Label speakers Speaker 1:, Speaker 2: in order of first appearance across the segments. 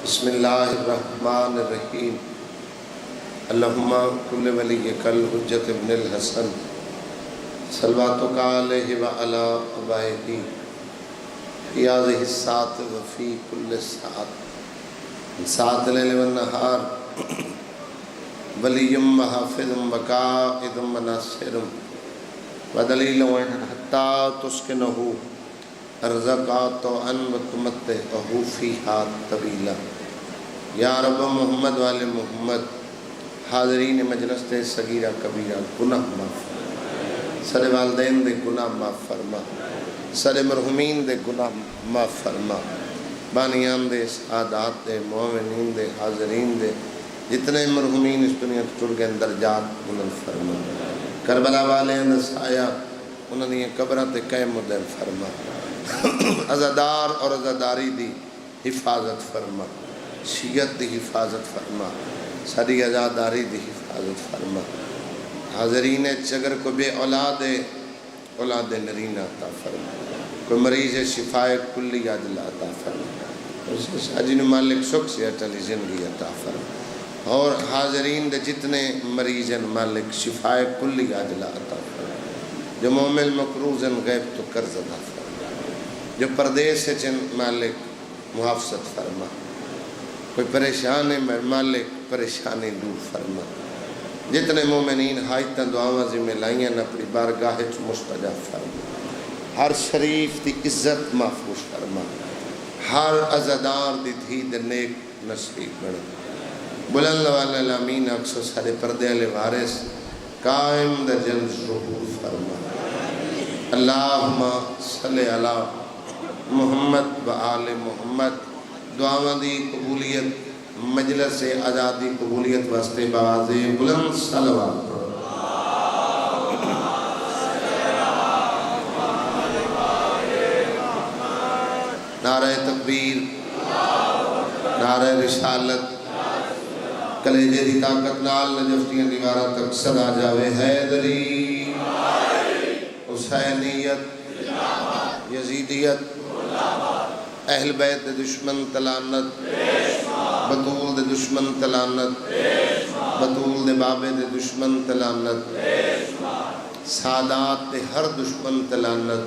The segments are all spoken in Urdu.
Speaker 1: بسم اللہ الرحمن الرحیم اللہم کل ولیک الحجۃ ابن الحسن صلواتک علیہ وعلی آبائہ فی هذه الساعة وفی کل ساعة ساعة اللیل والنہار ولی وحافظ وقائد وناصر ودلیل حتی تسکنہ ارزقات ان وتمتعہ فیہا طویلا۔ یا رب محمد والے محمد، حاضرین مجلس دے صغیرہ کبیرہ گناہ معاف فرما، سارے والدین دے گناہ معاف فرما، سارے مرحومین دے گناہ معاف فرما، بانیان دے، سعادات دے، مومنین دے، حاضرین دے، جتنے مرحومین اس دنیا ٹر گئے درجات بلند فرما، کربلا والے اندر سایہ انہوں نے قبرہ تے قائم دائم فرما، عزادار اور عزاداری دی حفاظت فرما، شیعت دی حفاظت فرما، ساری عزاداری دی حفاظت فرما۔ حاضرین چگر کو بے اولاد نرین عطا فرما، کوئی مریض شفاء کلی عاجل عطا فرما، شاجین مالک سکھ سے اٹلی زندگی عطا فرما، اور حاضرین دے جتنے مریضن مالک شفاء کلی عاجل عطا فرما، جو مومل مقروضن غیب تو قرض عطا فرما، جو پردیس چن مالک محافظت فرما، کوئی پریشان مالک پریشانی دور فرما، جتنے مومنین حاجتاں دعاواں ذمہ لائیں اپنی بارگاہ وچ مستجاب فرما، ہر شریف دی عزت محفوظ فرما، ہر عزادار دی دھی دے نیک نصیب بنا، بلند والا الامین اکثر سارے پردے والے وارث قائم دا جلد ظہور فرما۔ اللہم صلی علی محمد و آل محمد۔ دعاواں دی قبولیت مجلس آزادی قبولیت واسطے بآواز بلند صلوات پڑھو۔ نعرہ تکبیر، نعرہ رسالت، کلیجے دی طاقت نال نجفتیاں دیوارہ تک صدا جاوے حیدری، حسینیت، یزیدیت، اہل بیت دے دشمن تلانت، بطول دے دشمن تلانت، بطول دے بابے دے دشمن تلانت، سادات دے ہر دشمن تلانت۔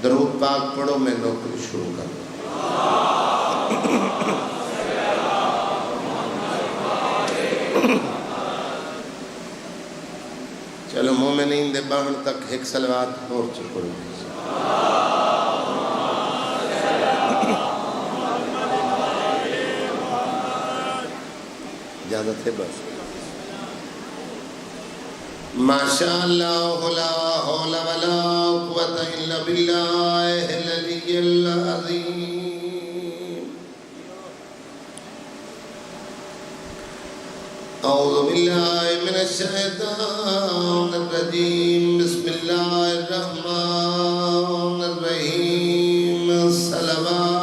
Speaker 1: درود پاک پڑھو، میں نوکری شروع کروں۔ چلو مومنین دے بہن تک ایک صلوات اور چکڑ اجازت ہے بس۔ ماشاءاللہ لا حول ولا قوة الا باللہ العلی العظیم۔ اعوذ باللہ من الشیطان الرجیم، بسم اللہ الرحمن الرحیم، صلوات۔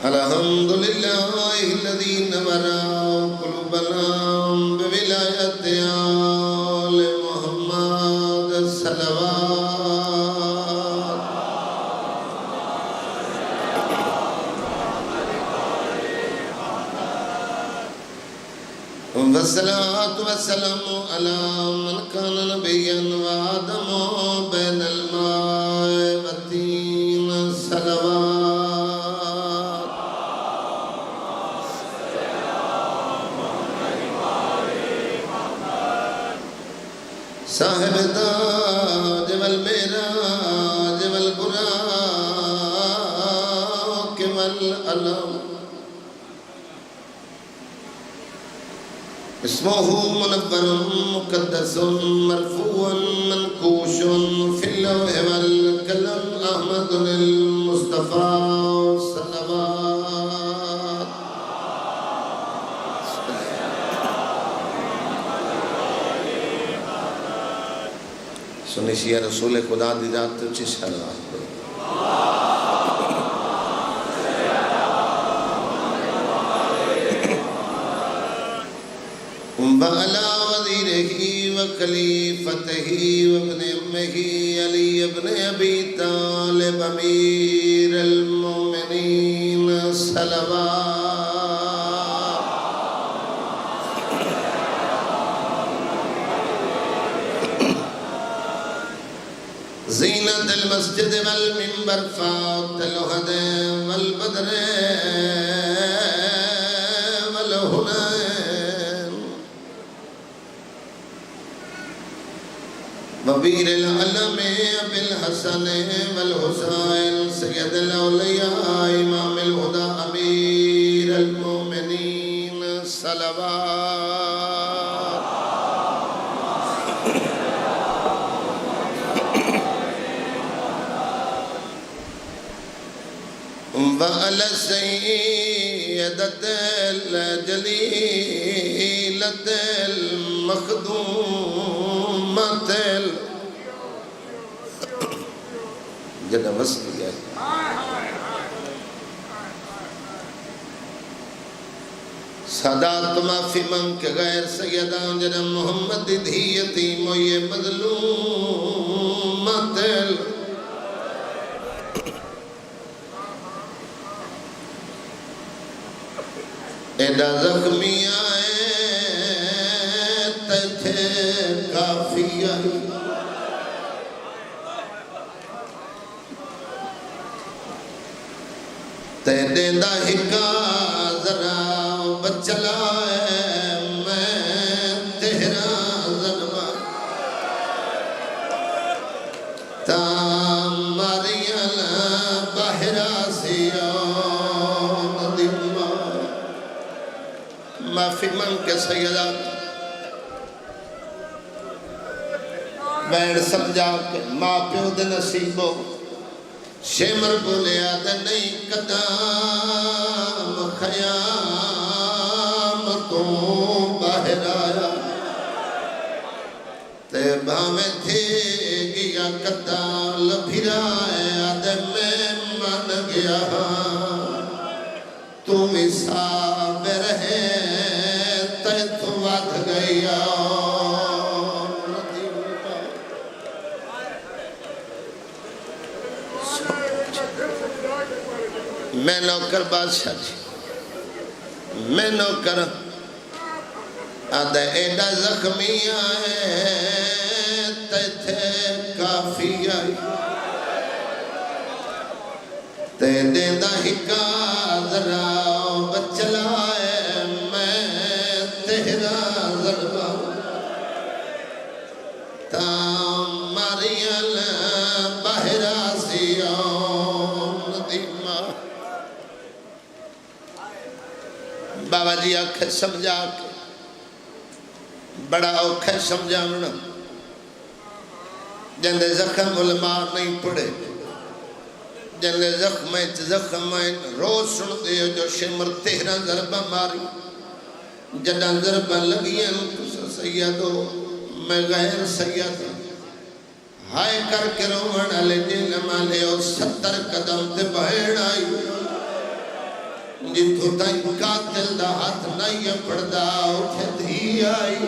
Speaker 1: الحمدللہ الذی نور قلوبنا بولایت آل محمد، صلوات۔ والصلاة والسلام على من كان نبيا وآدم بين الماء والطين، صلوات۔ صاحب تاج والمعراج والبراق والعلم، اسمه منور مقدس مرفوع منقوش في اللوح والقلم، احمد المصطفى، صلوات۔ سنیشیہ رسول خدا دی ذات اچھی صلوات پڑھو۔ وعلى وزيره وخليفته وابن أمه علي بن أبي طالب أمير المؤمنين صلوات زينة المسجد والمنبر فوق الأحد والبدر والهنين وبير العلم أبي الحسن والحسين سيد الأولياء إمام الهدى أمير المؤمنين صلوات وعلى سيدة الجليلة المخدومة جنہ وصل ہے سادات ما فی من کے غیر سیدان جنہ محمد دھی یتیم و یہ مظلومت ایڈا زخمی آئے تجھے کافی آئی تیرے دا ہکا ذرا بچلا ہے میں تیرا ظلمہ تا ماریل باہرہ سیون دیمہ معافی من کے سیدہ بیڑ سمجھا کہ ماں پیو دے نصیبوں شمر بولے آدھے نہیں قدام خیامتوں باہر آیا تے بھامیں تھے گیا قدال بھرائے آدھے میں من گیا تم حساب رہے تے تو وات گیا میں نوکر بادشاہ جی میں نوکر آدھے ایڈا زخمی آئے تیتھے کافی آئی تے دیندہ ہکا ذرا بچلا ہے میں تیرا ضربہ تا ماریل باہرہ سیون دیمہ بابا جی آنکھیں سمجھا کے بڑا اوکھیں سمجھانا جندے زخم علماء نہیں پڑے جندے زخمیں روز سن دے جو شمر تیرہ ضربہ ماری جنہ ضربہ لگیاں تسا سیدو میں غیر سید ہائے کر کے رومن علی جیل مالے اور 70 قدم تے بہن آئی جتو تائیں قاتل دا ہاتھ نہیں پڑھدا اٹھے دھی آئی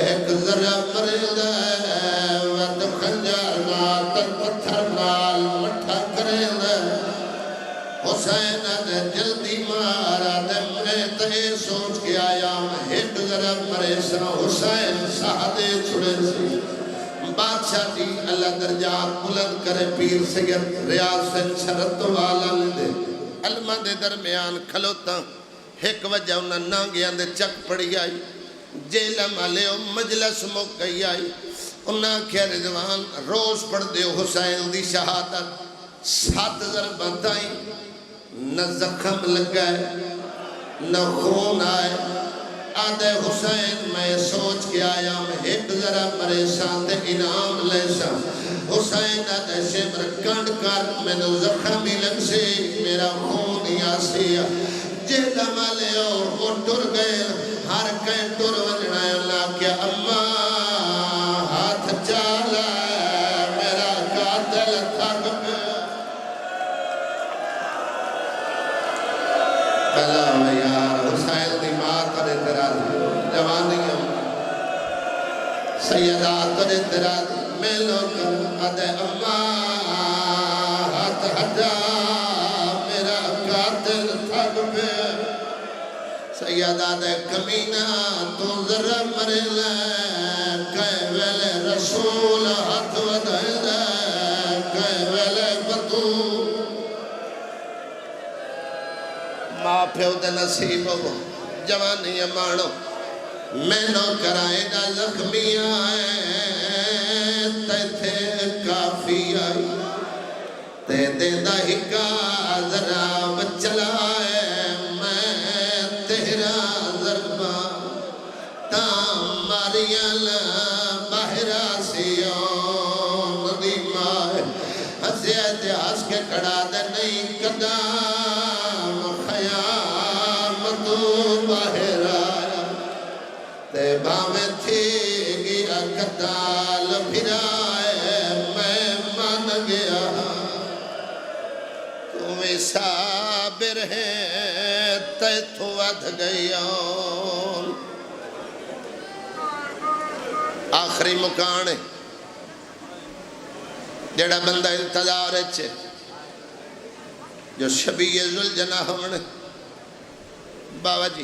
Speaker 1: ایک ذرہ مرد ہے ود خنجر نال تن پتھر نال مٹھا کرد حسین دے جلدی مارا دے میں تے سوچ کے آیا ایک ذرہ مرے سا حسین سہدے چھڑے سی بادشاہ جی اللہ درجات بلند کرے پیر سید ریاض سے شرط والا لے دے علمہ دے درمیان کھلوتا ایک وجہ انہاں نانگیاں دے چک پڑی آئی جیلہ مالے و مجلس موقعی آئی انہاں کیا رضوان روز پڑھ دے حسین دی شہادت 7 ضربہ تائیں نہ زخم لگائے نہ خون آئے آدھے حسین میں سوچ کے آیا میں ایک ذرا پریشان دے انعام لے سا حسین آدھے شمر کنڈ کر میں نے زخمی لگ سے میرا خون یا سیا جیدہ مالے وہ ٹر گئے ہر کہیں ٹر وجنا اللہ کیا اماں ہاتھ چالا میرا قاتل تھک گیا بلا میں یار حسین دی ماں کرے تیرا جوانی سیدہ تجھے تیرا میلو کر ادے اماں ہاتھ ہٹا میرا قاتل تھک پہ سیدہ دے کمینہ تو ذرہ مرے لے کہے ویلے رسول ہاتھ ودھائے لے کہے ویلے بطو ماں پھیو دے نصیب ہو جوانی مانو میں نو کرائے دا زخمی آئے تے تھے کافی آئی تے دے دا ہکا ذرا بچلائے میں تیرا ضربہ تام ماریال باہرہ سیون ندیم آئے حسیت ہس کے کڑا دے نہیں قدام خیامت باہر آیا تے باویں تھی گیا کتال پھرائے میں مان گیا تمہیں صابر ہے تے تو ادھ گیا آخری مکانے جڑا بندہ انتظار ہے جو شبیہ ذوالجناح ہونے بابا جی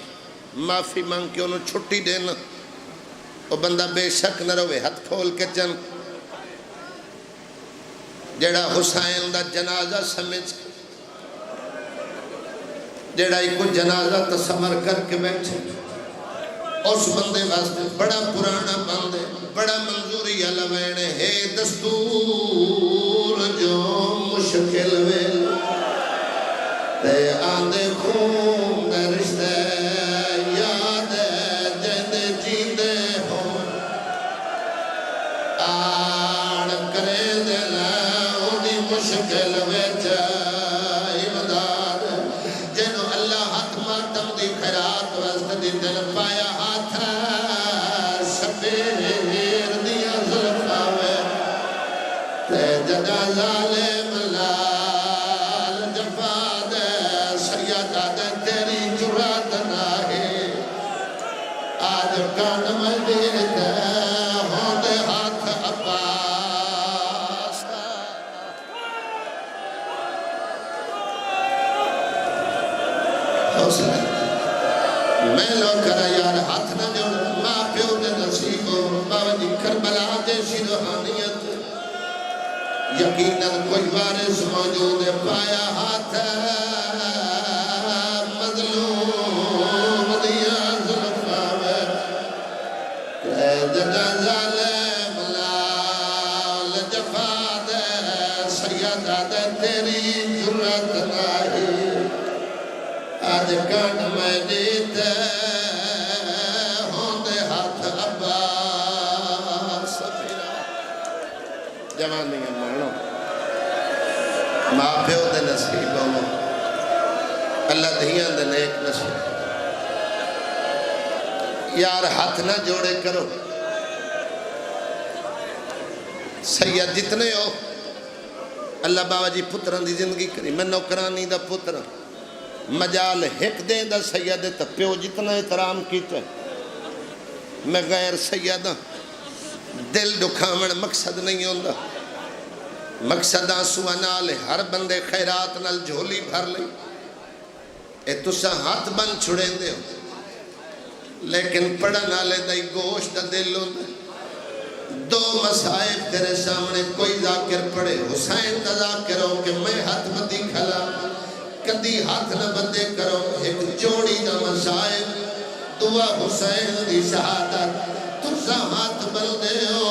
Speaker 1: معافی مانگ کے انہوں چھٹی دینا وہ بندہ بے شک نہ روے ہاتھ کھول کے چن جڑا حسین دا جنازہ سمجھ جڑا ایک جنازہ تصور کر کے بیٹھے اس بندے واسطے بڑا پرانا بندے بڑا منظوری علوینے ہے دستور جو مشکل ویل تے آندے خون دے رشتے یاد جیندے جیندے ہو آن کرے دل اونی مشکل ویچ امداد جنو اللہ ہاتھ ماتم دی خیرات وست دی دل پایا ہاتھ شبیر دیا ظلفاوے تے جدا ظالم لال جفاد سیدہ دے تیری جرات ناہے آج کان مجید ہوندے ہاتھ عباس حوصلہ میں لو کرا یار ہاتھ نہ جوڑ ماں پیو دے نصیب بابا جی کربلا دے روحانیت یقیناً کوئی وارث موجود ہے پایا ہاتھ مظلوم دیا ظلفاوے جدا ظالم لال جفاد سیدہ دے تیری جرات ناہی آج کان میں دیت ہوندے ہاتھ عباس جوانی مانو ماں پیو دے نصیب ہو اللہ دھیاں دے نیک نصیب یار ہاتھ نہ جوڑے کرو سید جتنے ہو اللہ بابا جی پتران دی زندگی کری میں نوکرانی دا پتران مجال ہک دیں دا سید تپیو جتنا احترام کیتا ہے میں غیر سیدہ دل دکھامن مقصد نہیں ہوندہ مقصد آنسوہ نالے ہر بندے خیرات نال جھولی بھر لئی اے تسا ہاتھ بن چھڑیں دے ہو لیکن پڑا نالے دائی گوشت دا دل ہوندہ دو مسائب تیرے سامنے کوئی ذاکر پڑے حسین دا ذاکر ہو کہ میں ہاتھ بدی کھلا کدی ہاتھ نہ بندے کرو ایک جوڑی دا مسائب دعا حسین دی شہادت تسا ہاتھ بندے ہو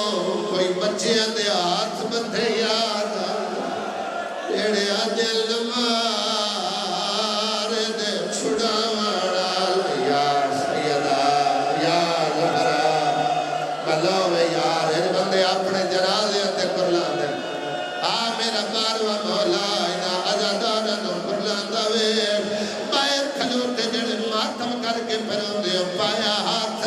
Speaker 1: کوئی بچے دے ہاتھ بندے یاد ایڑے آجل نمار دے چھڑا وڑا یا سیدہ یا زہرا بلوے یار ان بندے اپنے جنازے تے قرلان دے میرا باروا مولا اینا عزادانا نو قرلان دے باہر کھلوتے جڑے ماتم کر کے پھروں دے پایا ہاتھ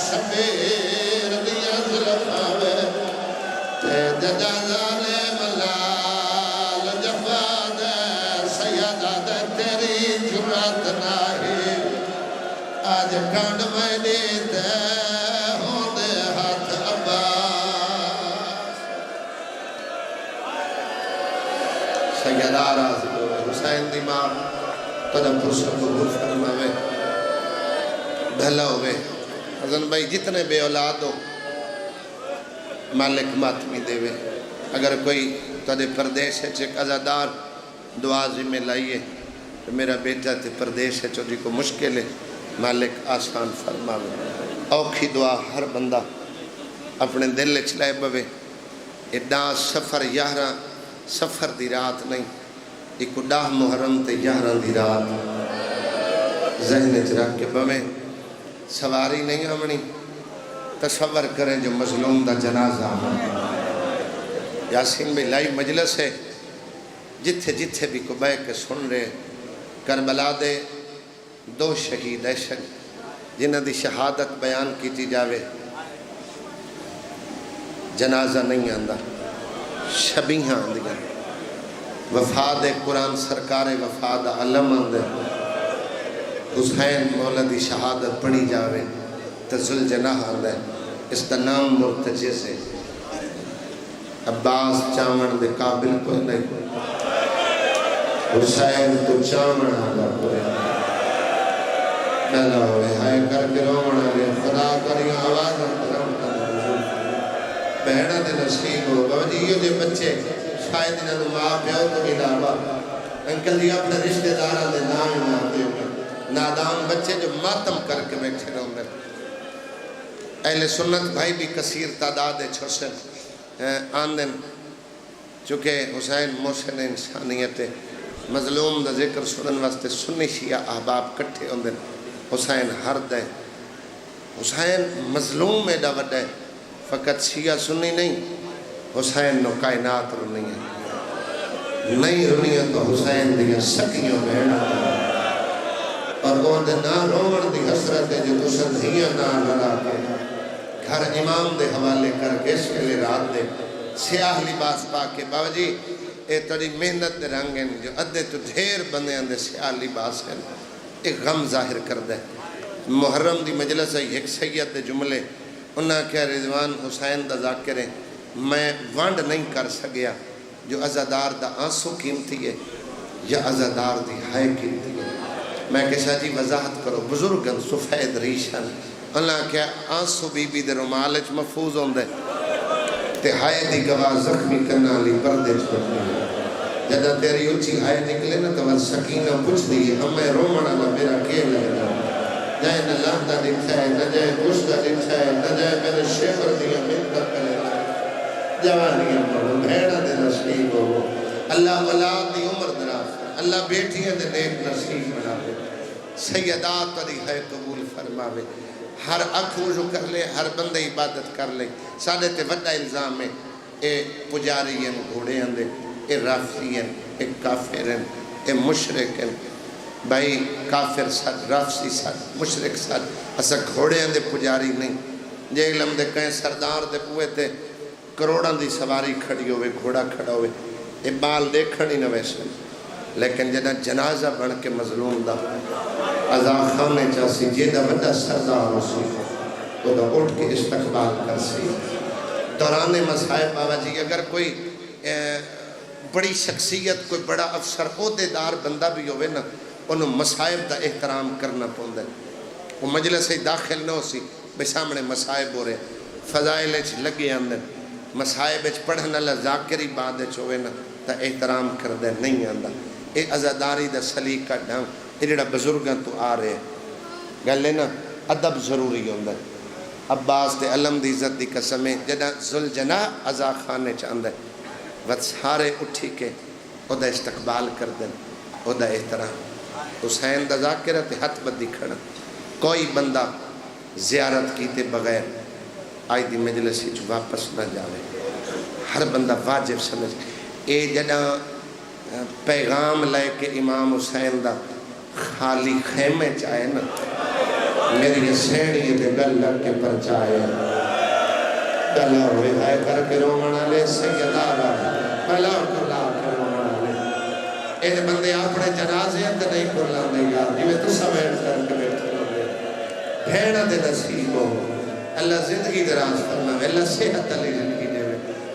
Speaker 1: شبیر دیا ظلفاوے تے جدا ظالم لال جفاد سیدہ دے تیری جرات ناہی آج کانڈ میں دیتے ہوندے بڑا راضی ہوئے حسین دی ماں تدم پرسر قبول فرماوے بھلا ہوئے حسن بھائی جتنے بے اولاد ہو مالک ماتمی دے وے اگر کوئی تدے پردیش ہے چک ازادار دعازی میں لائیے تو میرا بیٹا تے پردیش ہے چوڑی کو مشکل ہے مالک آسان فرماوے اوکھی دعا ہر بندہ اپنے دل چلائے بوے اڈا سفر یہاں سفر دی رات نہیں ایک ڈاہ محرم تے یہاں دی رات ذہن رکھ کے بوے سواری نہیں آمنی تصور کریں جو مظلوم دا جنازہ یاسین بھائی لائی مجلس ہے جتھے جتھے بھی کو بے کے سن رہے کربلا دے دو شہید ایشن جنہ دی شہادت بیان کیتی جاوے جنازہ نہیں آندہ شبیہاں آندیاں وفاد قرآن سرکار وفاد علم آندے حسین مولا دی شہادت پڑھی جاوے تزل جناح آندے اس دا نام مرتجے سے عباس چامن دے قابل کوئی نہیں حسین تو چامن آگا کوئی کہلا ہوئے ہائے کر کے رومن آگے خدا کری آواز کرم بہنہ دے نصیب ہو بابا جی یہ دے بچے شاید انہوں ماں پیو تو علاوہ انکل جی اپنے رشتہ دارہ دے نام مانتے ہوئے نادام بچے جو ماتم کر کے بیٹھے رہوں گے اہل سنت بھائی بھی کثیر تعداد چھوسن آندن چونکہ حسین محسن انسانیت مظلوم دا ذکر سنن واسطے سنی شیعہ احباب کٹھے ہوندن حسین حرد ہے حسین مظلوم ایڈا وڈا ہے فقط شیعہ سنی نہیں حسین نو کائنات رنی ہے نہیں رنی ہے تو حسین دیا سکیوں بہنا اور وہ دے نا رومن دی حسرت ہے جو تسن ہیاں نا لڑا کے گھر امام دے حوالے کر کے اس کے لئے رات دے سیاہ لباس پا کے بابا جی اے تڑی محنت دے رنگیں جو ادھے تو ڈھیر بندے اندے سیاہ لباس ہیں ایک غم ظاہر کر دے محرم دی مجلس ہے ایک سید دے جملے انہاں کہا رضوان حسین دا ذاکریں میں وانڈ نہیں کر سکیا جو عزادار دا آنسو قیمتی ہے یا عزادار دی ہائے قیمتی ہے میں کہا جی وضاحت کرو بزرگن سفید ریشن اللہ کہا آنسو بی بی دے رومالج محفوظ ہوں دے تے ہائے دی گواہ زخمی کرنا لی پردے چھوٹی ہے جدہ تیری اچھی ہائے نکلے نا تو وہ سکینہ پوچھ دیئے ہمیں رومن اللہ میرا کیے لگنا جائے نہ لاندہ دکھتا ہے نہ جائے گوشتہ دکھتا ہے نہ جائے میرے شیفر دیا ملکت کرے جوانیاں پڑھو بھیڑا دے نصیب ہو اللہ اولاد دی عمر دراز اللہ بیٹیاں دے نیک نصیب بنا دے سیدات علی ہے قبول فرماوے ہر اکھ وضو کر لے ہر بندے عبادت کر لے سادے تے وڈا الزام ہے اے پجارین گھوڑے اندے اے رافضین اے کافرین اے مشرکین بھائی کافر ساتھ رافضی ساتھ مشرک ساتھ اسا گھوڑے اندے پجاری نہیں جے علم دے کہیں سردار دے پوئے تے کروڑاں دی سواری کھڑی ہوئے گھوڑا کھڑا ہوئے اے بال دیکھنی نہ ویسے لیکن جنہ جنازہ بڑھ کے مظلوم دا عذاب خانے چاسی جے دا وڈا سردار ہو سی تو دا اٹھ کے استقبال کر سی دوران مسائب بابا جی اگر کوئی بڑی شخصیت کوئی بڑا افسر عہدے دار بندہ بھی ہوئے نا انہوں مسائب دا احترام کرنا پوندے وہ مجلس ہی داخل نہ ہو سی بے سامنے مسائب ہو رہے فضائل اچھ لگے اندر مسائب اچھ پڑھن اللہ ذاکری بعد اچھ ہوئے نا تا احترام کر دے نہیں آندہ اے عزاداری دا سلیقہ ڈھام اے جڑا بزرگاں تو آ رہے گلے نا ادب ضروری ہوندہ عباس دے علم دی عزت دی قسمیں جڑا ذوالجناح عزا خانے چاندے وقت سارے اٹھی کے او دا استقبال کر دیں او دا احترام حسین دا ذاکرہ تے ہاتھ بدی کھڑا کوئی بندہ زیارت کیتے بغیر آئی دی مجلسی جو واپس نہ جاوے ہر بندہ واجب سمجھ اے جڑا پیغام لے کے امام حسین دا خالی خیمے چاہے نا میری سینی دے گل لگ کے پر چاہے گلہ ہوئے ہائے کر کے رومنا لے سیدارہ پہلا کلا کے رومنا لے اے بندے اپنے جنازے اندر نہیں کھلا دے یار جی میں تو سویر کر کے بیٹھے ہوئے بھیڑا دے نصیب ہو اللہ زندگی دراز فرما اللہ صحت علی زندگی دے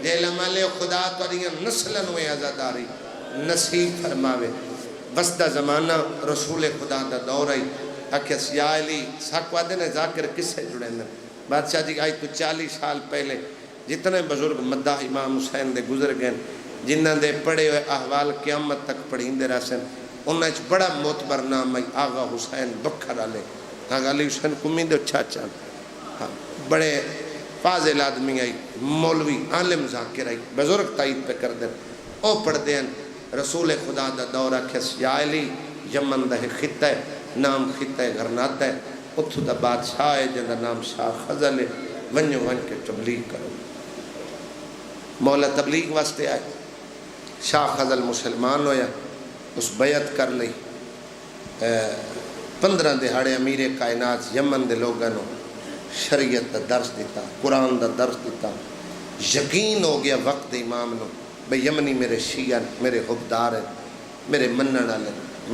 Speaker 1: جے لمالے خدا تو دیاں نسلن ہوئے عزاداری نصیب فرماوے وسطہ زمانہ رسول خدا دا دور آئی آکھیا یا علی ساکوا دینے ذاکر کس سے جڑے ہیں بادشاہ جی آج تو 40 سال پہلے جتنے بزرگ مداح امام حسین دے گزر گئے جنہ دے پڑے ہوئے احوال قیامت تک پڑھیں دے راسن انہیں بڑا معتبر نام آئی آغا حسین بکھر آلے آغا علی حسین کمی دے چاچا بڑے فاضل آدمی آئی مولوی عالم ذاکر آئی بزرگ تائید پہ کر دیں او پڑھ دیں رسول خدا دا دورہ کھس یا علی یمن دا خطہ ہے نام خطہ غرنات ہے اتھو دا بادشاہ ہے جن دا نام شاہ خزل ہے ونجو ون کے تبلیغ کرو مولا تبلیغ واسطے آئے شاہ خزل مسلمان ہویا اس بیعت کر لی 15 دہاڑے امیر کائنات یمن دے لوگانوں شریعت دا درس دیتا قرآن دا درس دیتا یقین ہو گیا وقت امام نو بھئی یمنی میرے شیعہ میرے حبدار ہیں میرے منن والے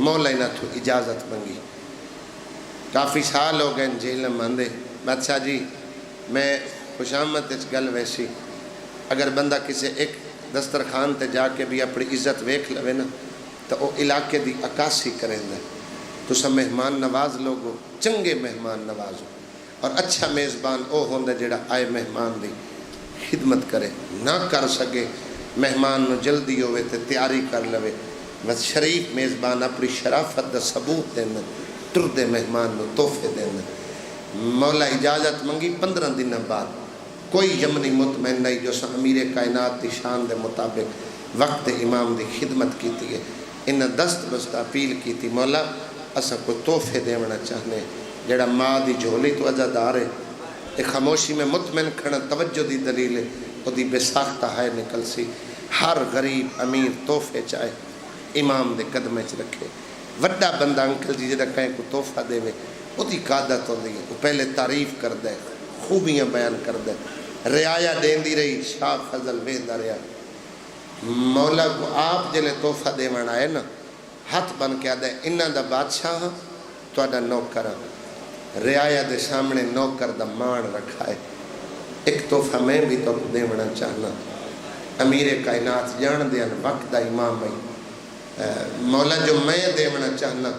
Speaker 1: مولا نہ تو اجازت منگی کافی سال ہو گئے جیل ماندے بادشاہ جی میں خوش آمد اس گل ویسی اگر بندہ کسی ایک دسترخوان تے جا کے بھی اپنی عزت ویکھ لوے نا تو وہ علاقے دی عکاسی کریں دے تو سب مہمان نواز لوگو چنگے مہمان نواز ہو اور اچھا میزبان او ہوندے جڑا آئے مہمان دی خدمت کرے نہ کر سکے مہمان نو جلدی ہوئے تے تیاری کر لوے بس شریف میزبان اپنی شرافت دا ثبوت دینا تردے مہمان نو تحفے دینا مولا اجازت منگی 15 دن بعد کوئی یمنی مطمئن نہیں جو امیر کائنات دی شان دے مطابق وقت امام دی خدمت کیتی ہے انہیں دست بست اپیل کی تھی مولا اسا کو تحفے دیونا چاہنے جڑا ماں دی جھولی تو عزادار ہے ایک خاموشی میں مطمئن کھڑا توجہ دی دلیل ہے وہ دی بے ساختہ ہے نکل سی ہر غریب امیر تحفے چاہے امام دے قدمے چ رکھے وڈا بندہ انکل جی جڑا کہیں کو تحفہ دے وے وہ دی قادت ہوندی ہے وہ پہلے تعریف کر دے خوبیاں بیان کر دے رعایا دیندی رہی شاہ فضل ویندہ رہا مولا کو آپ جلے تحفہ دے وڑا ہے نا ہاتھ بن کے آدھے انہاں دا بادشاہ تو آدھا نوکر رعایا دے سامنے نوکر دا مان رکھا ہے ایک تحفہ میں بھی تو دے وڑا چاہنا امیر کائنات جان دے ان وقت دا امام ہے مولا جو میں دے وڑا چاہنا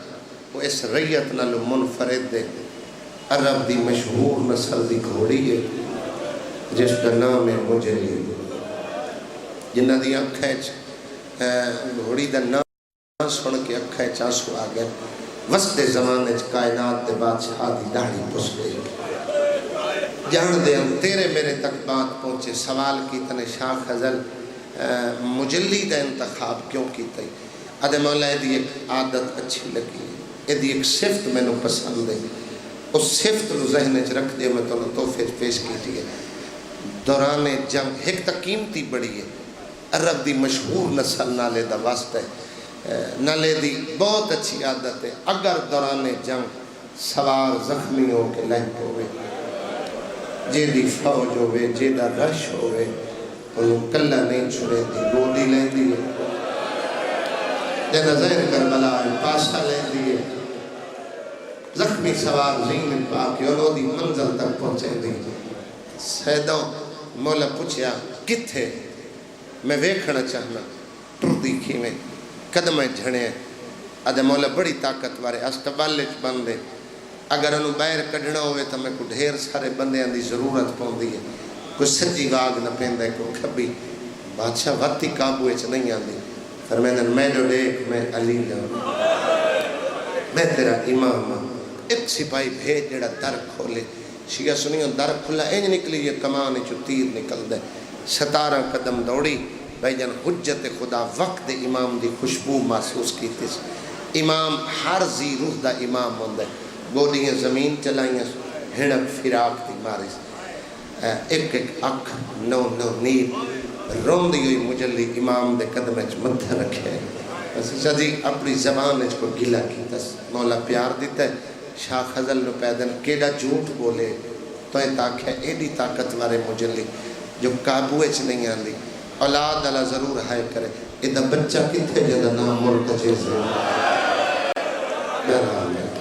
Speaker 1: وہ اس ریت نالو منفرد دے عرب دی مشہور نسل دی گھوڑی ہے جس کا نام ہے مجری جنہ دی اکھیں گھوڑی دا نام سن کے اکھیں چانسو آگئے وسط زمانے کائنات دے بادشاہ دی داڑھی پس گئی جان دے ہم تیرے میرے تک بات پہنچے سوال کی تنے شاہ خزل مجلی دا انتخاب کیوں کی تی ادھے مولا ایدی ایک عادت اچھی لگی ایدی ایک صفت میں نو پسند ہے اس صفت رو ذہنے چ رکھ دے میں تو تحفے پیش کی ہے دوران جنگ ایک تا قیمتی بڑی ہے عرب دی مشہور نسل نالے دا واسطہ ہے نالے دی بہت اچھی عادت ہے اگر دوران جنگ سوار زخمی ہو کے لہنک ہوئے جے دی فوج ہوئے جے دا رش ہوئے انہوں کلہ نہیں چھوڑے دی گودی لیں دی جے دا ذہن کربلا پاسا لیں دی زخمی سوار زین پاکی انہوں دی منزل تک پہنچے دی سیدوں مولا پوچھیا کتھے میں ویکھنا چاہنا ٹر دیکھی میں قدمیں جھڑے ادھے مولا بڑی طاقت وارے استبالج بندے اگر انہوں باہر کڑھنا ہوئے تو میں کو ڈھیر سارے بندے اندھی ضرورت پہن دی ہے کوئی سجی واگ نہ پہن دے کوئی کھبی بادشاہ واتی قابوے چھ نہیں آندھی فرمیدن میں جو دیکھ میں علی لہوں میں تیرا امام ہوں ایک سپاہی بھیج جڑا در کھولے شیعہ سنیوں در کھلا اینج نکلی یہ کمانے چو تیر نکل دے 17 قدم دوڑی بھائی جان حجت خدا وقت امام دی خوشبو محسوس کی تیس امام ہر زی روح دا امام ہوندے گوڑیاں زمین چلائیاں ہنک فراق دی مارس ایک ایک اکھ نو نیل روم دی ہوئی مجلی امام دے قدمیں مدھر رکھے اچھا جی اپنی زبان اس کو گلا کی تس مولا پیار دیتا ہے شاہ خزل نو پیدن کیڑا جھوٹ بولے تو یہ تاکہ ایڈی طاقت وارے مجلی جو قابوے چ نہیں آندی اولاد اللہ ضرور ہائے کرے ادھا بچہ کتھے جدہ نام ملک چیزے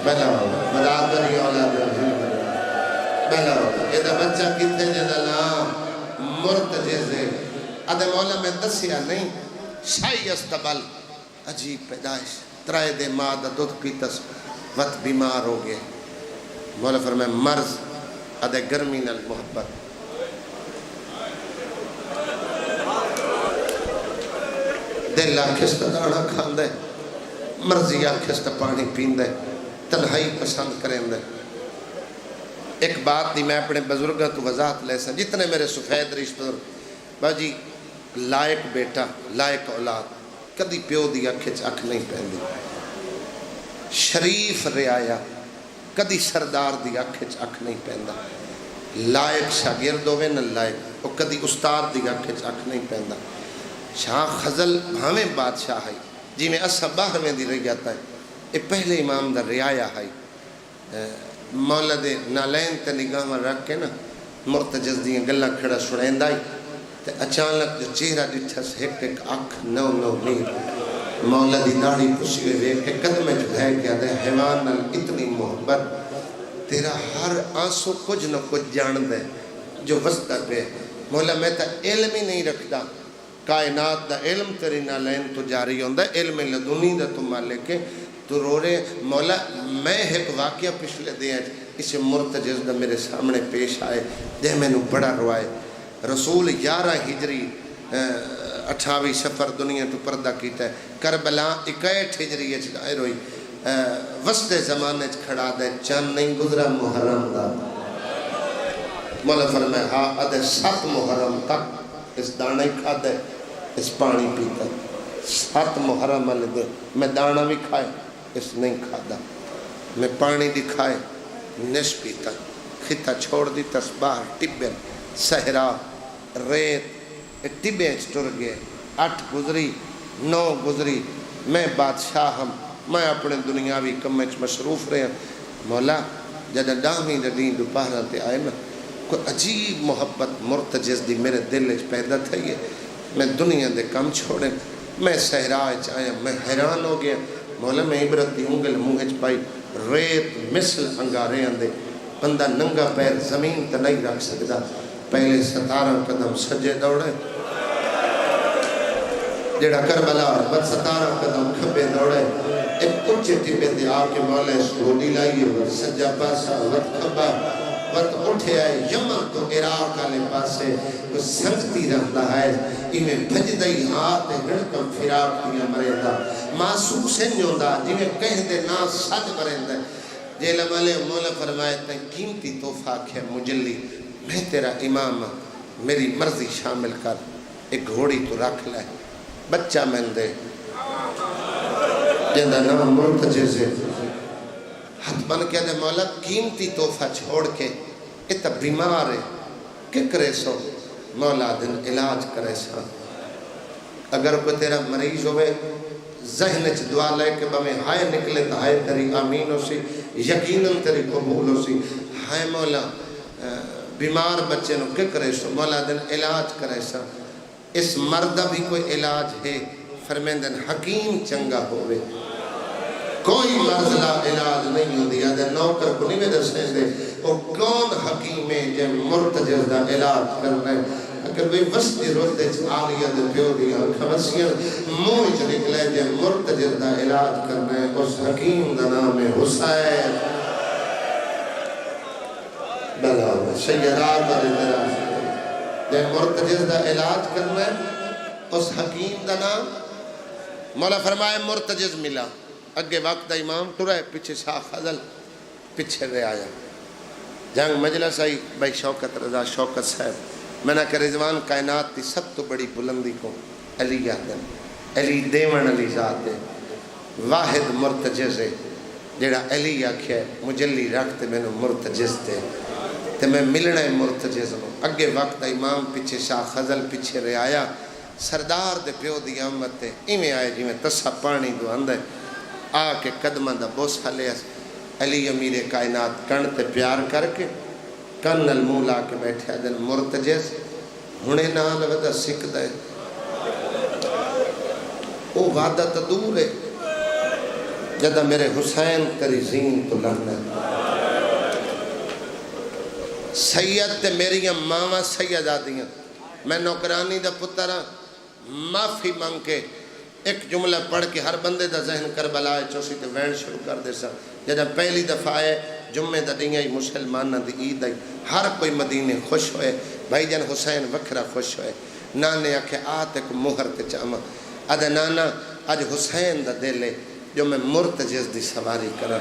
Speaker 1: بلا مداد بری اولاد بلا ادھا بچہ کتھے جدہ نام ملک چیزے ادھا مولا میں دسیا نہیں شاہی استبل عجیب پیدائش، ترائے دے ماں دا دودھ پیتس وقت بیمار ہو گئے. مولا فرمائے مرض ادھے گرمی نال محبت. دل آکھس تا دانا کھاندے، مرضی آکھس تا پانی پیندے، تنہائی پسند کریں دے. ایک بات دی میں اپنے بزرگاں تو وضاحت لے سا، جتنے میرے سفید رشتہ دار باجی لائق بیٹا لائق اولاد کدی پیو دی اکھچ اکھ نہیں پہندی. شریف رعایا کدی سردار دی اکھچ اکھ نہیں پہندا. لائق شاگرد ہوئے نہ لائق، وہ کدی استاد دی اکھچ اکھ نہیں پہندا. شاہ خزل ہمیں بادشاہ ہے جی میں اسبا ہمیں دی رہ جاتا ہے. یہ پہلے امام دا رعایا ہے. مولا دے نالین تے نگاہ میں رکھ کے نا مرتجز دیاں گلہ کھڑا سڑیندا ہی تے اچانک جو چہرہ ڈٹھا سے ایک اکھ نو نیر مولا دی داڑھی پوچھے ویکھ کے قدمے جو ہے کیا دے حیوان نال اتنی محبت تیرا ہر آنسو کچھ نہ کچھ جان دے جو وسطہ پہ. مولا میں تا علم ہی نہیں رکھتا، کائنات دا علم تیری نالین تو جاری ہوندہ، علم لدنی دا تو مالک ہے. تو رو رہے مولا میں ایک واقعہ پچھلے دیں اسے مرتجز دا میرے سامنے پیش آئے دے میں نو بڑا روائے. رسول 11 ہجری 28 سفر دنیا تو پردہ کیتا ہے. کربلا 61 ہجری اچھائے روئی وسط زمانے کھڑا دے چند نہیں گزرا محرم دا. مولا فرمائے ہاں ادھے 7 محرم تک اس دانے کھا دے اس پانی پیتا. 7 محرم والے دے میں دانا بھی کھائے اس نہیں کھادا، میں پانی دی کھائے نش پیتا. خطہ چھوڑ دی تسباہ ٹبے صحرا ریت ٹبے ٹر گئے. 8 گزری 9 گزری میں بادشاہ ہم، میں اپنے دنیاوی کمیں مصروف رہے ہیں. مولا جدہ ڈامی دین دوپہرہ تے آئے نا کوئی عجیب محبت مرتجز دی میرے دل پیدا تھی ہے. میں دنیا دے کم چھوڑے میں صحرا آیا میں حیران ہو گیا. مولا میں عبرت دی انگل منہ پائی ریت مثل انگارے اندے بندہ ننگا پیر زمین تے نہیں رکھ سکتا. پہلے 17 قدم سجے دوڑے جیڑا کربلا بس 17 قدم کھبے دوڑے. ایک اچھے ٹپے دے آکے مولا اس گھوڑی لائیے وقت سجا پاسا وقت کھبا وقت اٹھے آئے یمن تو عراق آلے پاسے وہ سنگتی رہتا ہے. میں بھج دائی ہاتھ گھڑکم فراق دیا مریدہ محسوس ہے نہیں ہوندہ جی میں کہہ دے نا سج مریدہ. جیلہ والے مولا فرمائے تن قیمتی توفہ کیا مجلی میں تیرا امام میری مرضی شامل کر. ایک گھوڑی تو رکھ لے بچہ میں دے جندہ نام مرتجز ہے. ہاتھ بن کے دے مولا قیمتی توفہ چھوڑ کے اتنا بیمار ہے کہ کرے سو مولا دن علاج کرے سا. اگر کوئی تیرا مریض ہوئے ذہن چ دعا لے کہ بہمیں ہائے نکلے تو ہائے تیری آمین ہو سی یقیناً تیری قبول ہو سی. ہائے مولا بیمار بچے نو کہ کرے سو مولا دن علاج کرے سا. اس مردہ بھی کوئی علاج ہے فرمیندن حکیم چنگا ہوئے. کوئی مرضلہ علاج نہیں ہو دیا دے نوکر کو نہیں میں دسنے دے وہ کون حکیم ہے جے مرتجز دا علاج کر رہے. اگر بھی وسطی روتے آلیہ دے پیو دیا کھوسیاں موج نکلے جے مرتجز دا علاج کر رہے اس حکیم دا نام ہے حسین بلا سیدات علی درہ جے مرتجز دا علاج کر رہے اس حکیم دا نام. مولا فرمائے مرتجز ملا. اگے وقت امام ٹرے پیچھے شاہ خزل پیچھے رہ آیا. جنگ مجلس آئی بھائی شوکت رضا شوکت صاحب میں نے کہ رضوان کائنات کی سب تو بڑی بلندی کو علی یادن علی دیون علی ذات ہے واحد مرتجز ہے جیڑا علی آکھے مجلی رکھتے میں نے مرتجز تے میں ملنے مرتجز ہوں. اگے وقت امام پیچھے شاہ خزل پیچھے رہ آیا. سردار دے پیو دی آمد تے ایمیں آئے جی میں تسا پانی دو اندے آکے قدمہ دا بوسہ لیا. علی امیر کائنات کن تے پیار کر کے کن المولا کے بیٹھے دن مرتجز ہونے نال ودا سکھ دے او وعدہ تا دور ہے جدہ میرے حسین تری زین تو لڑنا. سید تے میری ماما سید آدیاں میں نوکرانی دا پترہ معافی مانگ کے ایک جملہ پڑھ کے ہر بندے دا ذہن کربلا چوسی تے وین شروع کر دے سا جدہ پہلی دفعہ ہے جمعے دا دنیا مسلمانہ دی عید آئی ہر کوئی مدینے خوش ہوئے بھائی جان حسین وکھرا خوش ہوئے نانے آکھے آتے کو مہر تے چاما ادھا نانا آج حسین دا دلے جو میں مرتجز دی سواری کرا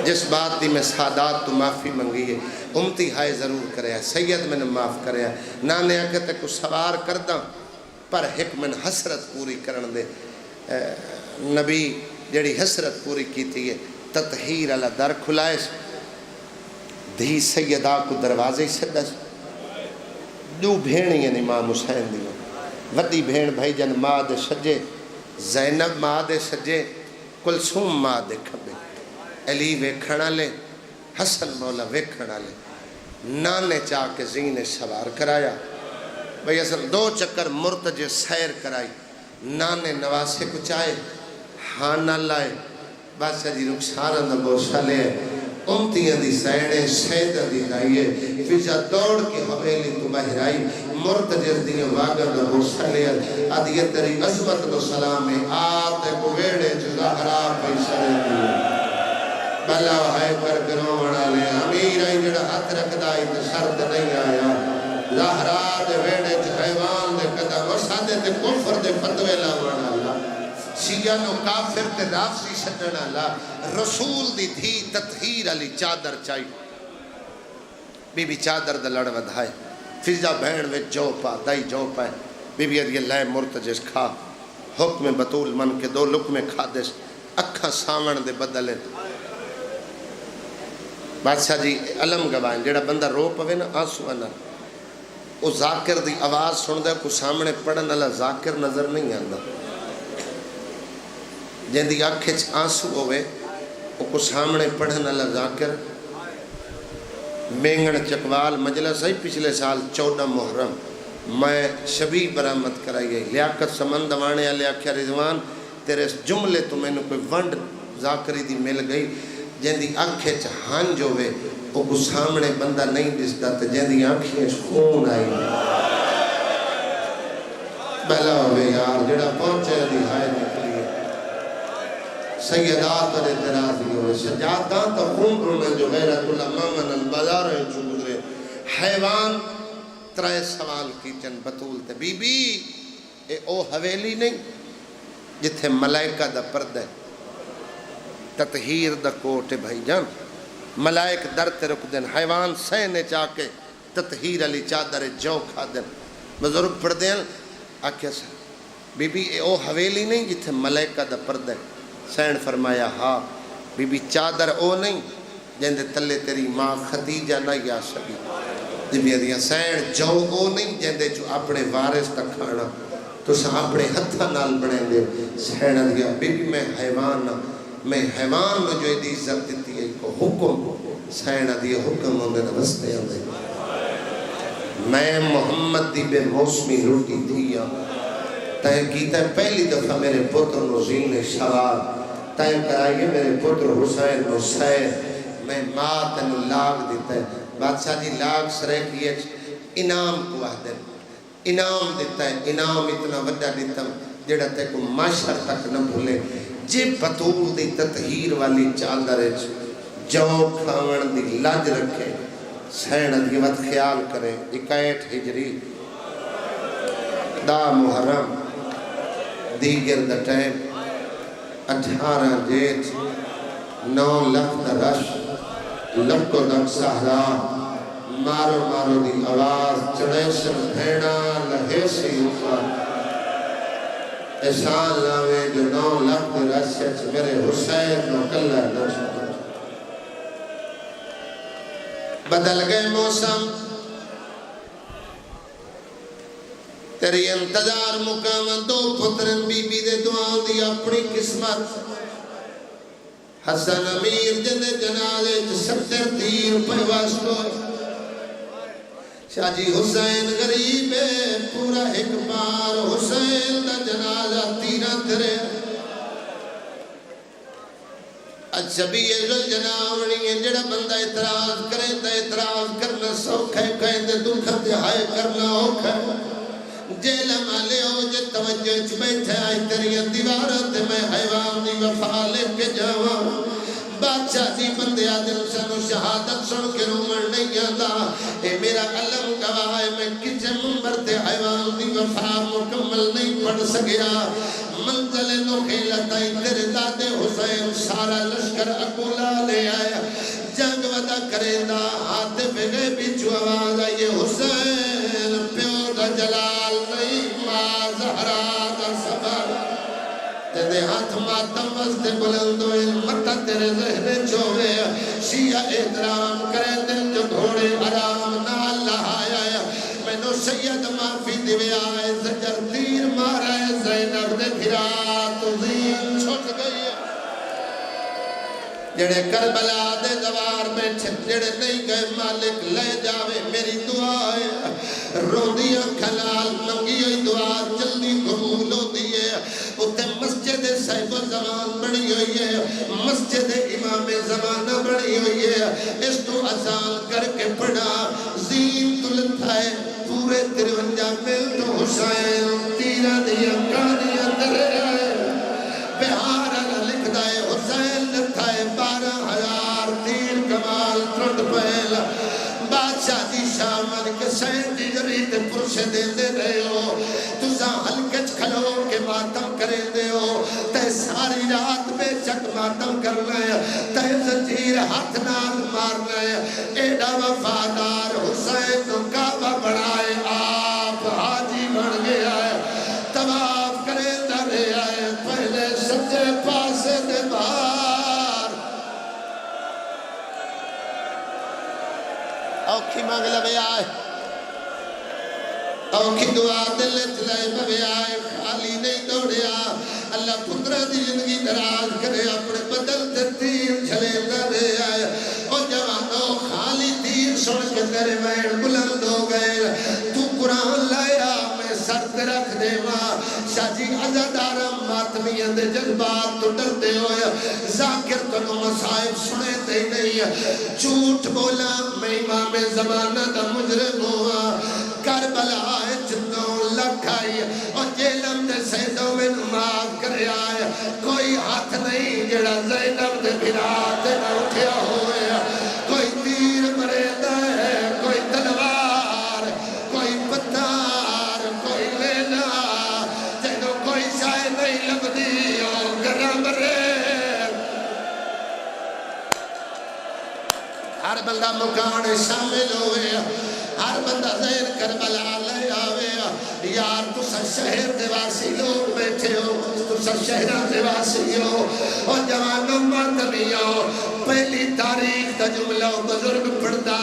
Speaker 1: جس بات دی میں سادات تو معافی منگی ہے امتی ہائے ضرور کرے سید میں نے معاف کرے نانے آکھے تے کو سوار کردہ پر ایک من حسرت پوری کرن دے نبی جڑی حسرت پوری کی تھی ہے تطہیر علی در کھلائے دھی سیدہ کو دروازے سے دس دو بھینی ہیں امام حسین دیو وڈی بھین بھائی جن ماں دے سجے زینب ماں دے سجے کلثوم ماں دے کھبے علی ویکھنا لے حسن مولا ویکھنا لے نانے چاہ کے زین سوار کرایا بھئی اصل 2 چکر مرتجے سیر کرائی نانے نواسے کو چاہے ہانا لائے بادشاہ جی رخسارہ دا بوسا لے امتیاں دی سیڑے سیدہ دی لائیے فیجا دوڑ کے حویلی تو باہر آئی مرتجز دی واگر دا بوسا لے آدھیے تری عظمت و سلام میں آتے کو ویڑے جو ظاہرہ پیسرے دی بلا وحائے پر گرومڑا لے امیر آئی جڑا ہاتھ رکھ دائی تو سرد نہیں آیا ظاہرہ دے ویڑے جو حیوان دے قدم اور سادے دے کفر دے فتوے لاؤنا اللہ شیعہ و کافر تے رافسی سجن اللہ رسول دی دھی تطہیر علی چادر چاہی بی بی چادر دا لڑ ودھائے فضا بہن وچ جو پا دائی جو پائے بی بی ادھیے لائے مرتجز کھا حکم بطول من کے 2 لقمے کھا دس اکھا ساون دے بدلے بادشاہ جی علم گوائیں جیڑا بندہ رو پوے نا آنسو آنا وہ ذاکر دی آواز سن دے کو سامنے پڑھن اللہ ذاکر نظر نہیں آندہ جن دی آنکھیں آنسو ہوئے وہ کو سامنے پڑھن اللہ ذاکر مینگن چکوال مجلس ہے پچھلے سال 14 محرم میں شبیہ برآمد کرائی گئی لیاقت سمند وانے علی آکھیا رضوان تیرے جملے تو میں نے کوئی ونڈ ذاکری دی مل گئی جن دی آنکھیں ہنج ہوئے وہ کو سامنے بندہ نہیں دستا تے جن دی آنکھیں خون آئی بہلا ہوئے یار جڑا پہنچے دی ہائے نکلی سیدات اور اعتراضی ہوئے سجادات اور خون رونے جو غیرت اللہ مامن البازار ہیں جو گزرے حیوان 3 سوال کی چند بطول تے بی بی اے او حویلی نہیں جتھے ملائکہ دا پرد ہے تطہیر دا کوٹ بھائی جان ملائک در تے رک دن حیوان سینے چاہ کے تطہیر علی چادر جو کھا دن بزرگ پڑھ دیں آکھیا سا بی بی اے او حویلی نہیں جتھے ملائکہ دا پرد ہے سین فرمایا ہاں بی بی چادر او نہیں جن دے تلے تیری ماں خدیجہ نہ یا سکی بی بی دیا سین جو او نہیں جن دے جو اپنے وارث تک کھانا تو سا اپنے ہتھا نال بنے دے سین دیا بی بی میں حیوان نہ میں حیوان میں جو ایدی عزت دیتی ہے کو حکم سین دیا حکم ہوندے نہ بستے ہوندے میں محمد دی بے موسمی روٹی دیا تائیں کیتا ہے پہلی دفعہ میرے پتر نوزین شوار تائیں کرائیے میرے پتر حسین حسین میں ماں تنو لاغ دیتا ہے بادشاہ جی لاغ سرے کیے انعام کو آدھر انعام دیتا ہے انعام اتنا وڈا دیتا جڑا تے کو معاشر تک نہ بھولے جی بطول دی تطہیر والی چادر جو کھاون دی لاج رکھے سین دی وقت خیال کرے 61 ہجری دا محرم دیگر دا ٹائم 18 جیت 9 لکھ دا رش لکھو دک سہرا مارو مارو دی آواز چڑے سے بھیڑا لہے سے اوپر احسان لاوے جو 9 لکھ دا رش میرے حسین نو کلہ نشد بدل گئے موسم تیری انتظار مقام 2 پترن بی بی دے دعاؤں دی اپنی قسمت حسن امیر جندے جنازے 70 تیر پہ واسطو شاہ جی حسین غریب ہے پورا ایک بار حسین دا جنازہ تیرہ ترے اچھا بھی یہ جو جناونی ہے جڑا بندہ اعتراض کریں تا اعتراض کرنا سوکھ ہے کہیں دے دکھ دہائے کرنا اوکھ ہے جیلم والے ہو جے توجہ چ بیٹھے آئی تیری دیوارت میں حیوان دی وفا لے کے جاواں بادشاہ دی بندیا دل سنو شہادت سن کے رومن نہیں آتا اے میرا علم گواہ ہے میں کچھ منبر تے حیوان دی وفا مکمل نہیں پڑھ سکیا منزل نو خیلتا تیرے دادے حسین سارا لشکر اکولا لے آیا جنگ ودا کرے دا ہاتھ پہ گئے بیچو آواز آئیے حسین پیو دا جلال نہیں ماں زہرا دا سبر تیرے ہاتھ ماتم وستے بلند ہوئے مٹا تیرے ذہن چوئے شیعہ احترام کرے دل جو گھوڑے حرام نہ اللہ آیا میں نو سید معافی دیوے آئے زجر تیر مارا ہے زینب دے پھرا تو زین چھوٹ گئی جڑے کربلا دے دوار میں جڑے نہیں گئے مالک لے جاوے میری دعا ہے روندیاں کھلال منگی ہوئی دعا جلدی قبول ہو دیئے اتے مسجد صاحب زمان بڑی ہوئی ہے مسجد امام زمانہ بڑی ہوئی ہے اس تو اذان کر کے پڑھا زین تلتا ہے پورے 53 میل تو حسین تیرہ دیا کانیاں درے آئے بہار لکھ دائے حسین لکھا ہے 12,000 تیر کمال ٹرڈ پہلا بادشاہ دی شامل کے سین دی جریت پرشے دے دے رہے ہو تُسا حلکچ کھلو کے ماتم کرے دے ہو تے ساری رات بے چک ماتم کرنا ہے تے زنجیر ہاتھ نال مارنا ہے ایڈا وفادار حسین تو کعبہ بڑھائے آپ حاجی بڑھ گیا ہے طواف کرے درے آئے پہلے سجے پاسے دے بار اوکھی مانگ لبے آئے اوکھی دعا دل چلائے بے آئے خالی نہیں دوڑیا اللہ پترہ دی زندگی دراز کرے اپنے بدل تے تیر چھلے درے آئے او جوانو خالی تیر سن کے تیرے وین بلند ہو گئے تو قرآن لایا میں سرد رکھ دے ماں شاہ جی عزادارم ماتمیاں دے جذبات تو ڈرتے ہوئے ذاکر کنو مسائب سنے تے نہیں جھوٹ بولا میں امام زمانہ دا مجرم ہوا کربلا جنوں لکھائی اور جیلم دے سیدوں میں نماز کرے آئے کوئی ہاتھ نہیں جڑا زینب دے بھرات نہ اٹھیا ہوئے کوئی تیر مرے دے کوئی تلوار کوئی پتار کوئی لینا جنوں کوئی شائع نہیں لگ دی اور گرم رے ہر بندہ مکان شامل ہوئے ہر بندہ زین کربلا لے آوے یار تسا شہر دیواسی لوگ بیٹھے ہو تسا شہرہ دیواسی ہو اور جوانوں ماتمیوں پہلی تاریخ تا جملہ بزرگ پڑھتا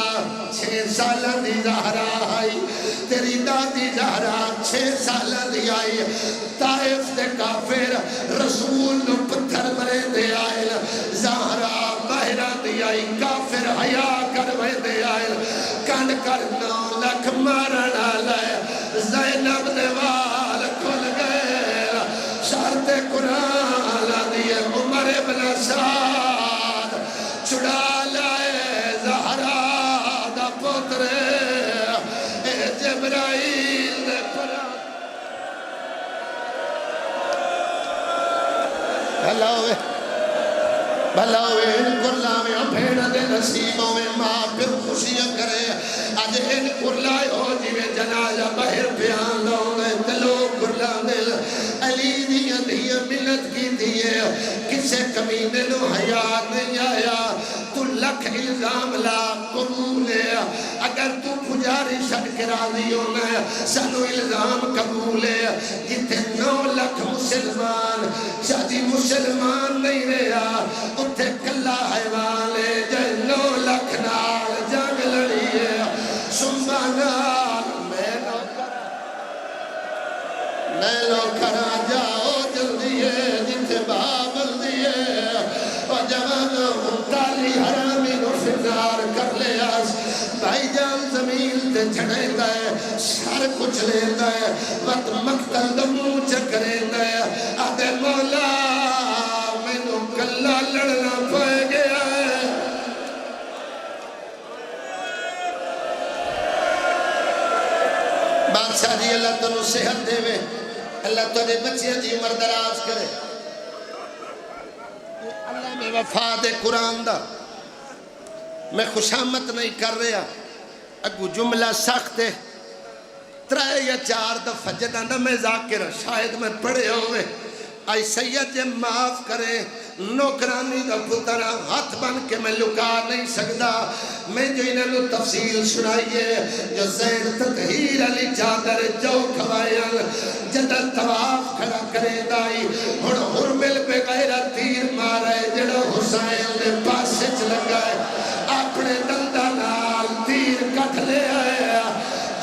Speaker 1: 6 سالہ دی زہرہ آئی تیری دادی زہرہ 6 سالہ دی آئی طائف دے کافر رسول نو پتھر مرے دے آئے زہرہ باہرہ دی آئی کافر حیاء کروے دے آئے کن کرنا لکھ مارنا لائے زینب دیوال کھل گئے شرط قرآن دیئے عمر ابن سعد چھڑا لائے زہرہ دا پترے اے جبرائیل دے پرا بھلا ہوئے بھلا ہوئے ان کرلاویں بھیڑ دے نصیبوں میں ماں پھر خوشیاں کرے آج ان کرلائے ہو جیوے جنازہ بہر پیان دونے تلو کرلا دل علی دیا دیا ملت کی دیئے کسے کمینے نو حیات نہیں آیا تو لکھ الزام لا قبول ہے اگر تو پجاری شد کے راضی ہونا ہے سنو الزام قبول ہے جتے 9 لکھ مسلمان شادی مسلمان نہیں رہا اتھے کلا حیوان ہے جائے 9 لکھ نال جنگ لڑی ہے سنبانا میں لو کرا جاؤ جلدی ہے جتے بابل دیئے اور جوانوں تالی حرامی نو فنار کر لے آس بھائی جان زمین تے چھڑے دائے سر کچھ لے دائے وقت مقتل دمو چکرے دائے آدھے مولا میں نو کلا لڑنا پائے گیا ہے بادشاہ جی اللہ تنو صحت دے وے، اللہ تنے بچیاں جی عمر دراز کرے، اللہ میں وفا دے قرآن دا میں خوشامت نہیں کر رہا، اگو جملہ سخت ہے، 3 یا 4 دفعہ جدہ نہ میں ذاکر شاید میں پڑھے ہوئے، آئی سید جے معاف کرے، نوکرانی دا پترہ ہاتھ بن کے میں لکا نہیں سکتا، میں جو انہوں تفصیل سنائیے، جو زید تطہیر علی چادر جو کھوائیاں جدہ طواف کھڑا کرے دائی، حرمل پہ غیرہ تیر مارے جڑا حسین دے پاس سچ لگائے، اپنے دندہ نال تیر کٹ لے آئے،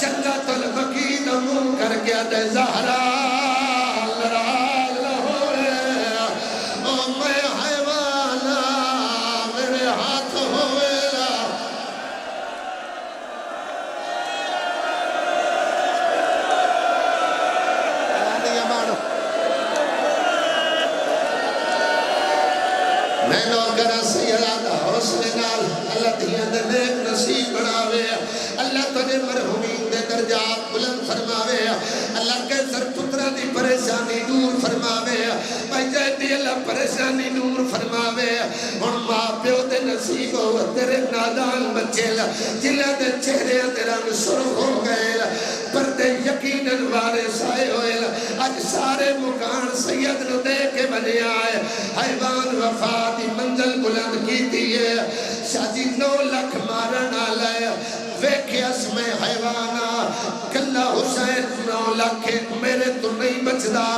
Speaker 1: جنت البقیع دا منہ کر گیا دے زہرا میں نوکرہ سیدہ حوصلے نال اللہ دیاں دے نیک نصیب بڑھاوے، اللہ تجھے مرحومین دے درجات بلند فرماوے، اللہ کے سر پترہ دی پریشانی دور فرماوے، بھائی جائے اللہ پریشانی دور فرماوے، ہن ماں پیو دے نصیب ہو تیرے نادان بچے جلہ دے چہرے دے رنگ سرخ ہو گئے، پردے یقیناً وارث آئے ہوئے، آج سارے مکان سید نو دے کے بنے آئے، حیوان وفادی منزل بلند کی دیئے، شاہ جی 9 لاکھ مارن آلائے، ویکھے اس میں حیوانہ کلہ حسین 9 لاکھ میرے تو نہیں بچدا،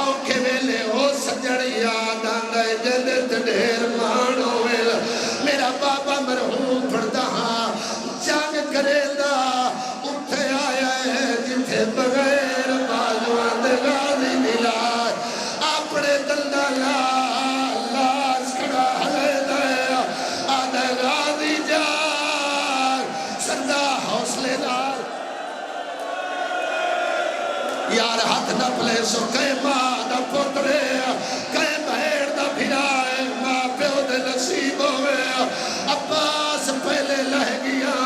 Speaker 1: اوکے ویلے ہو سجڑ یاد آندائے جنت ڈھیر مان ہوئے، میرا بابا مرحوم پڑھتا ہاں جانگ کرے دا اٹھے آیا ہے جتھے بغیر بازوان دے غازی ملائے، اپنے دندہ لاش کھڑا حلے دایا آدھے غازی جان سردہ حوصلے دار یار ہاتھ نہ پلے سو کئے ماں دا پوترے کئے بہیر دا بھرائے ماں پیو دے نصیب ہوئے عباس پہلے لہ گیا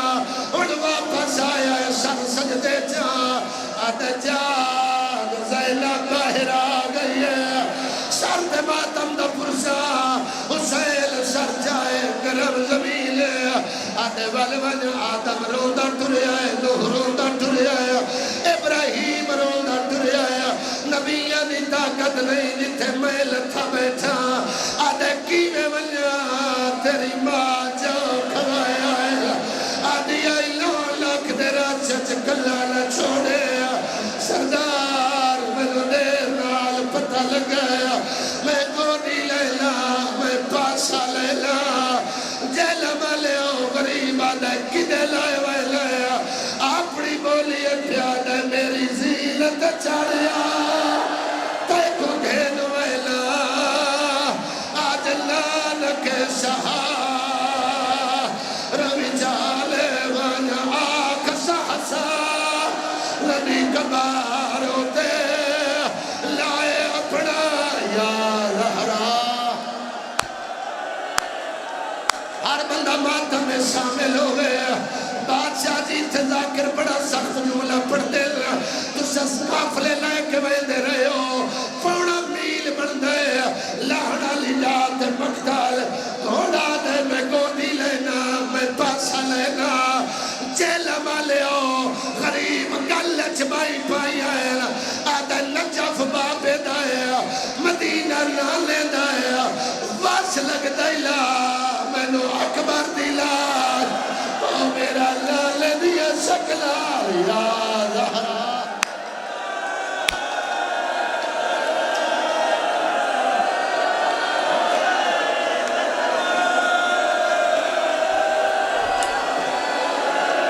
Speaker 1: ان واپس آیا سر سجدے جان آدھے جان زینب باہر آ گئی ہے سر دے ماتم دا پرسا حسین سر جائے گرم زمین آدھے والوان آدم روندہ ٹرے آئے نوح روندہ ٹرے آئے ابراہیم روندہ ٹرے آئے نبیہ دی طاقت نہیں جتے میں لتھا بیٹھا آدھے کیوے ونیا تیری ماں جاؤ کھوائے آئے آدھی آئی 9 لاکھ دیرا چچ کلہ نہ چھوڑے سردار میں دیر نال پتہ لگایا میں گودی لینا میں پاسا لینا جیل ملے ہو غریب آدھے کدے لائے وے لیا اپنی بولی پیادہ میری زینت چاڑیا تے کو گھین ویلا آج نانک شہا روی جالے وانا آنکھ سحسا نبی کبار ہوتے لائے اپنا یا رہرا ہر بندہ ماتم میں شامل ہوئے بادشاہ جی تھے ذاکر بڑا سخت جملہ پڑھ دے تو سس قافلے لائے کے وے دے رہے ہو پونا میل بن دے لہنا لیجات مقتال گھوڑا دے میں گودی لینا میں پاسا لینا جیل مالے ہو غریب گلچ بائی پائی آئے آدھا نجف بابے دائے مدینہ نالے دائے واس لگ دائلہ میں نو اکبر دلال تو میرا لال دیا شکلا یا زہرا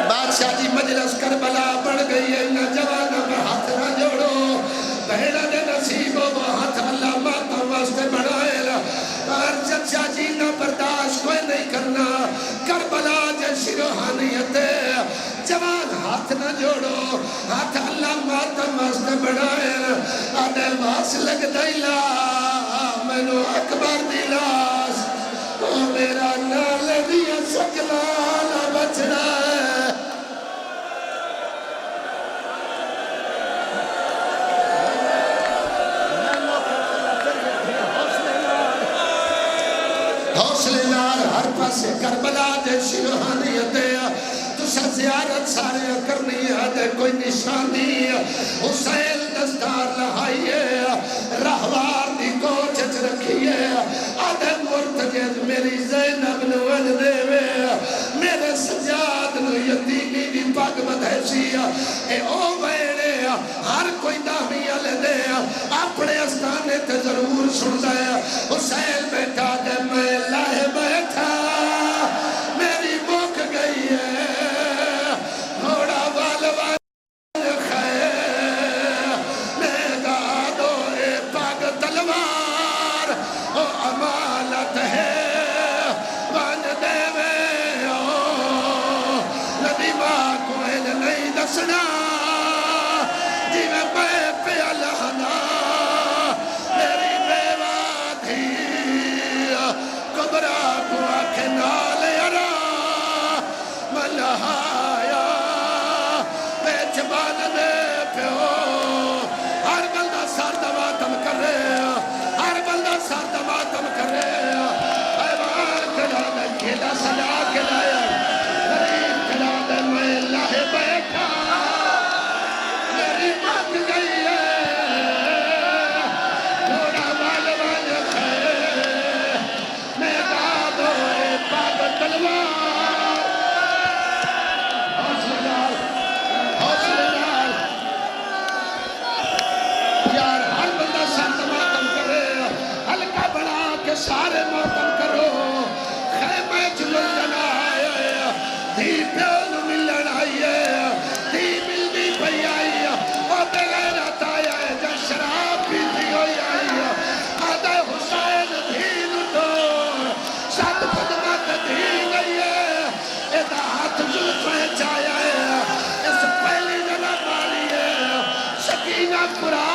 Speaker 1: بادشاہ جی مجلس کربلا بڑھ گئی ہے نہ جوانہ میں ہاتھ نہ جوڑو بہنہ دے نصیبوں وہ ہاتھ اللہ ماتا واسطے بڑھائے اور چچا جی نہ برداشت کوئی نہیں کرنا کربلا جیسی روحانیت ہے جوان ہاتھ نہ جوڑو ہاتھ اللہ ماتا واسطے بڑھائے آدھے واس لگ دیلا میں نو اکبر دلاس تو میرا نال دیا شکلا نہ بچ رہا ہے ہر پاسے کربلا دے شروحانیت تسا زیارت سارے کرنی ہے کوئی نشانی حسین دستار لہائیے رہوار دی کوچھ رکھیے آدھے مرتجد میری زینب نوان دے میرے سجاد نو یتیمی دی پاک بدھیسی اے او ویڑے ہر کوئی دامی علی دے اپنے استانے تے ضرور سن دے حسین بیٹھا دے میں لاہے بیٹھا میری موک گئی ہے گھوڑا والوان خیر میگا دو اے پاک تلوار او امانت ہے بان دے میں نبی ماں کو نہیں دسنا جی میں پہ لہنا میری بیوہ تھی کبرا کو آنکھیں نال یرا ملہایا پیچ بان دے پیو ہر بندہ سار دماتم کر رہے ہر بندہ سار دماتم کر رہے ایوان کلا دے کھلا سجا کلایا غریب کلا دے میں لاہے بیٹھا میری مات گئی ہے گھوڑا والوان خیر میں دادو اے پاک تلوار حوصلے نال یار ہر بندہ ساتھ ماتم کرے ہلکا بنا کے سارے ماتم کرو خیمہ جلن آئے دھی پیون ملن آئیے دھی ملنی پہ آئی اور بغیرت آیا جا شراب پیتی ہوئی آئی آدھے حسین دھین دور سات قدمت دھی گئی ہے ایدہ ہاتھ زلفیں چایا ہے اس پہلی جنہ مالی ہے سکینہ قرآن